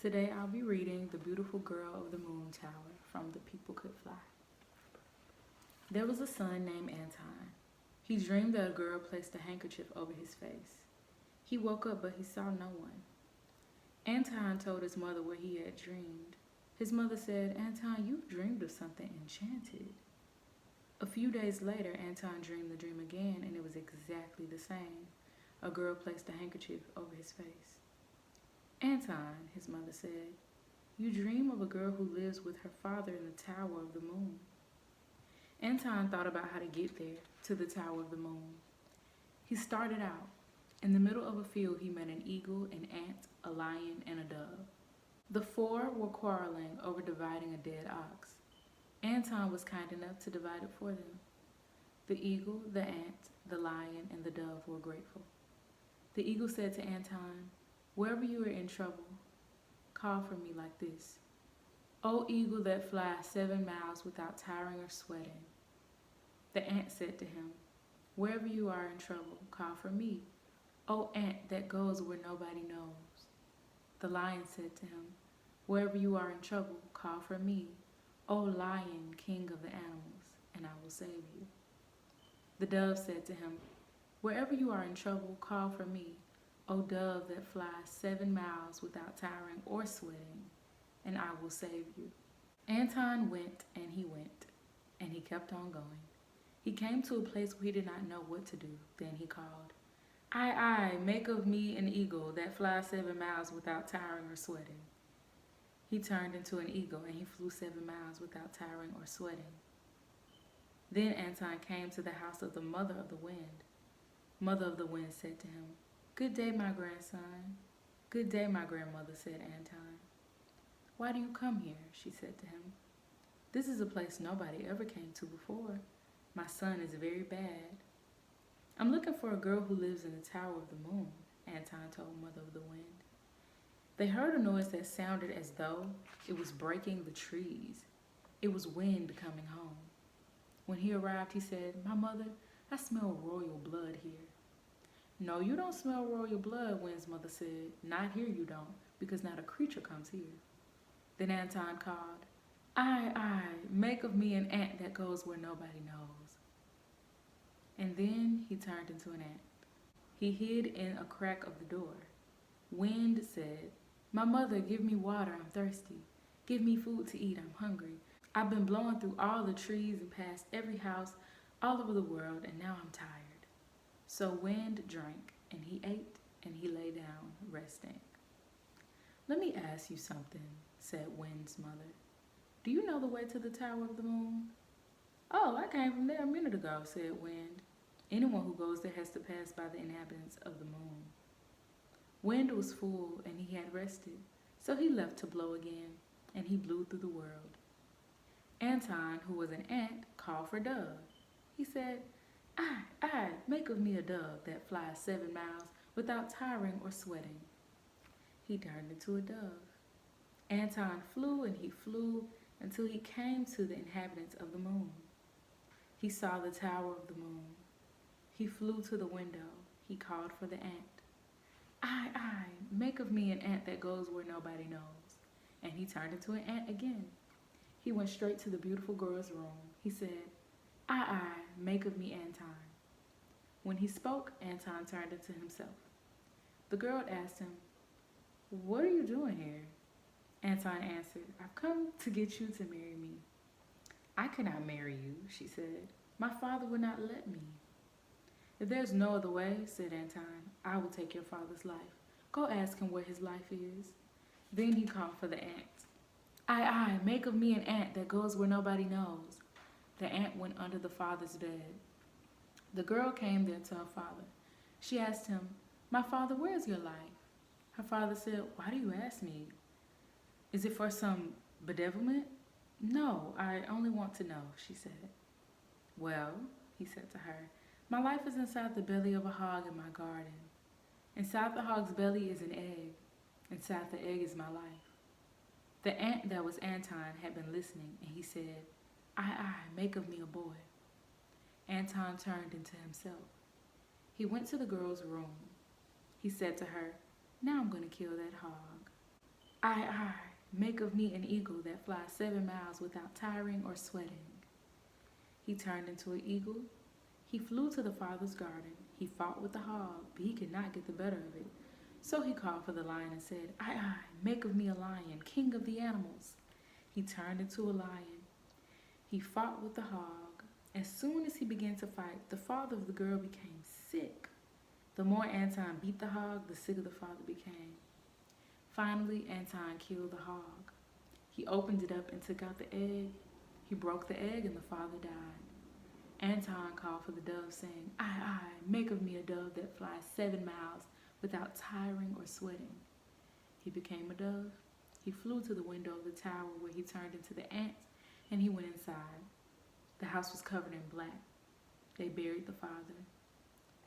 Today I'll be reading The Beautiful Girl of the Moon Tower from The People Could Fly. There was a son named Anton. He dreamed that a girl placed a handkerchief over his face. He woke up, but he saw no one. Anton told his mother what he had dreamed. His mother said, "Anton, you've dreamed of something enchanted." A few days later, Anton dreamed the dream again, and it was exactly the same. A girl placed a handkerchief over his face. "Anton," his mother said, "you dream of a girl who lives with her father in the Tower of the Moon." Anton thought about how to get there, to the Tower of the Moon. He started out. In the middle of a field, he met an eagle, an ant, a lion, and a dove. The four were quarreling over dividing a dead ox. Anton was kind enough to divide it for them. The eagle, the ant, the lion, and the dove were grateful. The eagle said to Anton, "Wherever you are in trouble, call for me like this. O eagle that flies 7 miles without tiring or sweating." The ant said to him, "Wherever you are in trouble, call for me. O ant that goes where nobody knows." The lion said to him, "Wherever you are in trouble, call for me. O lion, king of the animals, and I will save you." The dove said to him, "Wherever you are in trouble, call for me. O dove that flies 7 miles without tiring or sweating, and I will save you." Anton went, and he kept on going. He came to a place where he did not know what to do. Then he called, "I, make of me an eagle that flies 7 miles without tiring or sweating." He turned into an eagle, and he flew 7 miles without tiring or sweating. Then Anton came to the house of the Mother of the Wind. Mother of the Wind said to him, "Good day, my grandson." "Good day, my grandmother," said Anton. "Why do you come here?" she said to him. "This is a place nobody ever came to before. My son is very bad." "I'm looking for a girl who lives in the Tower of the Moon," Anton told Mother of the Wind. They heard a noise that sounded as though it was breaking the trees. It was wind coming home. When he arrived, he said, "My mother, I smell royal blood here." "No, you don't smell royal blood," Wind's mother said. "Not here you don't, because not a creature comes here." Then Anton called, I, make of me an ant that goes where nobody knows." And then he turned into an ant. He hid in a crack of the door. Wind said, "My mother, give me water, I'm thirsty. Give me food to eat, I'm hungry. I've been blowing through all the trees and past every house all over the world, and now I'm tired." So Wind drank, and he ate, and he lay down, resting. "Let me ask you something," said Wind's mother. "Do you know the way to the Tower of the Moon?" "Oh, I came from there a minute ago," said Wind. "Anyone who goes there has to pass by the inhabitants of the moon." Wind was full, and he had rested, so he left to blow again, and he blew through the world. Anton, who was an ant, called for Dove. He said, I, make of me a dove that flies 7 miles without tiring or sweating." He turned into a dove. Anton flew, and he flew until he came to the inhabitants of the moon. He saw the Tower of the Moon. He flew to the window. He called for the ant. I, make of me an ant that goes where nobody knows." And he turned into an ant again. He went straight to the beautiful girl's room. He said, I, make of me Anton." When he spoke, Anton turned into himself. The girl asked him, "What are you doing here?" Anton answered, "I've come to get you to marry me." "I cannot marry you," she said. "My father would not let me." "If there's no other way," said Anton, "I will take your father's life. Go ask him where his life is." Then he called for the ant. I, make of me an ant that goes where nobody knows." The ant went under the father's bed. The girl came there to her father. She asked him, "My father, where is your life?" Her father said, "Why do you ask me? Is it for some bedevilment?" "No, I only want to know," she said. "Well," he said to her, "my life is inside the belly of a hog in my garden. Inside the hog's belly is an egg. Inside the egg is my life." The ant that was Anton had been listening, and he said, I, make of me a boy." Anton turned into himself. He went to the girl's room. He said to her, "Now I'm going to kill that hog." I, make of me an eagle that flies 7 miles without tiring or sweating. He turned into an eagle. He flew to the father's garden. He fought with the hog, but he could not get the better of it. So he called for the lion and said, I, make of me a lion, king of the animals. He turned into a lion. He fought with the hog. As soon as he began to fight, the father of the girl became sick. The more Anton beat the hog, the sicker the father became. Finally, Anton killed the hog. He opened it up and took out the egg. He broke the egg and the father died. Anton called for the dove, saying, I, make of me a dove that flies 7 miles without tiring or sweating. He became a dove. He flew to the window of the tower where he turned into the ants, and he went inside. The house was covered in black. They buried the father.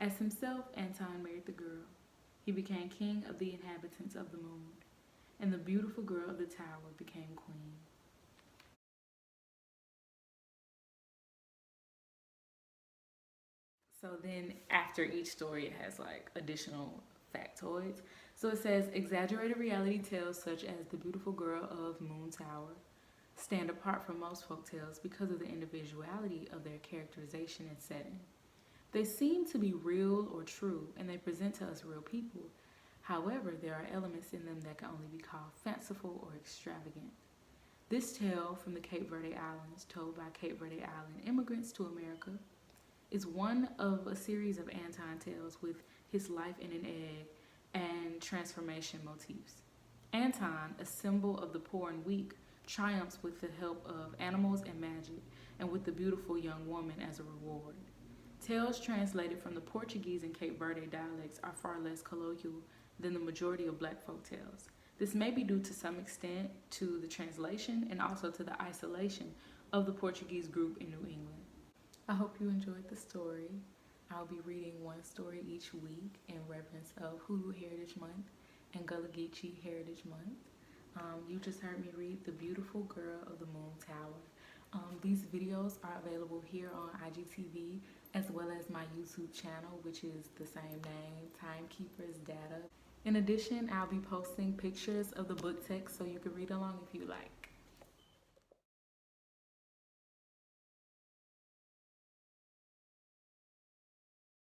As himself, Anton married the girl. He became king of the inhabitants of the moon, and the beautiful girl of the tower became queen. So then after each story, it has like additional factoids. So it says exaggerated reality tales such as The Beautiful Girl of Moon Tower stand apart from most folk tales because of the individuality of their characterization and setting. They seem to be real or true, and they present to us real people. However, there are elements in them that can only be called fanciful or extravagant. This tale from the Cape Verde Islands, told by Cape Verde Island immigrants to America, is one of a series of Anton tales with his life in an egg and transformation motifs. Anton, a symbol of the poor and weak, triumphs with the help of animals and magic, and with the beautiful young woman as a reward. Tales translated from the Portuguese and Cape Verde dialects are far less colloquial than the majority of black folk tales. This may be due to some extent to the translation and also to the isolation of the Portuguese group in New England. I hope you enjoyed the story. I'll be reading one story each week in reference of Hoodoo Heritage Month and Gullah Geechee Heritage Month. You just heard me read The Beautiful Girl of the Moon Tower. These videos are available here on IGTV as well as my YouTube channel, which is the same name, Timekeepers Data. In addition, I'll be posting pictures of the book text so you can read along if you like.